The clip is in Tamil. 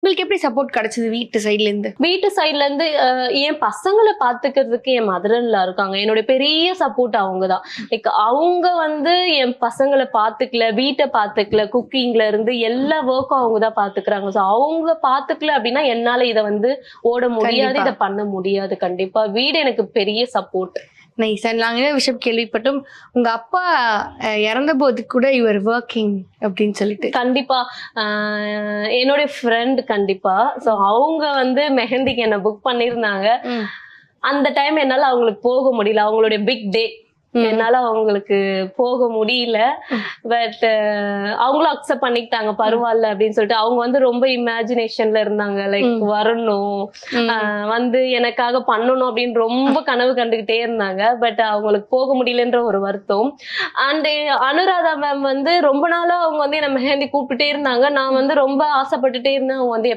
உங்களுக்கு எப்படி சப்போர்ட் கிடைச்சது வீட்டு சைட்ல இருந்து? வீட்டு சைட்ல இருந்து என் பசங்களை பாத்துக்கிறதுக்கு என் மதர்ல இருக்காங்க. என்னோட பெரிய சப்போர்ட் அவங்கதான். லைக் அவங்க வந்து என் பசங்களை பாத்துக்கல, வீட்டை பாத்துக்கல, குக்கிங்ல இருந்து எல்லா ஒர்க்கும் அவங்கதான் பாத்துக்கிறாங்க. சோ அவங்க பாத்துக்கல அப்படின்னா என்னால இதை வந்து ஓட முடியாது, இதை பண்ண முடியாது. கண்டிப்பா வீடு எனக்கு பெரிய சப்போர்ட். நைஸ். அண்ட் நாங்க என்ன விஷயம் கேள்விப்பட்டோம், உங்க அப்பா இறந்த போது கூட யுவர் ஒர்க்கிங் அப்படின்னு சொல்லிட்டு. கண்டிப்பா என்னோட ஃப்ரெண்ட் கண்டிப்பா. சோ அவங்க வந்து மெஹந்திக்கு என்ன புக் பண்ணிருந்தாங்க. அந்த டைம் என்னால அவங்களுக்கு போக முடியல, அவங்களுடைய பிக் டே. என்னால அவங்களுக்கு போக முடியல. பட் அவங்களும் அக்செப்ட் பண்ணிக்கிட்டாங்க, பரவாயில்ல அப்படின்னு சொல்லிட்டு. அவங்க வந்து ரொம்ப இமேஜினேஷன்ல இருந்தாங்க, லைக் வரணும் வந்து எனக்காக பண்ணணும் அப்படின்னு ரொம்ப கனவு கண்டுகிட்டே இருந்தாங்க. பட் அவங்களுக்கு போக முடியலன்ற ஒரு வருத்தம். அண்ட் அனுராதா மேம் வந்து ரொம்ப நாளா அவங்க வந்து என்ன மெஹந்தி கூப்பிட்டுட்டே இருந்தாங்க. நான் வந்து ரொம்ப ஆசைப்பட்டுட்டே இருந்தேன். அவங்க வந்து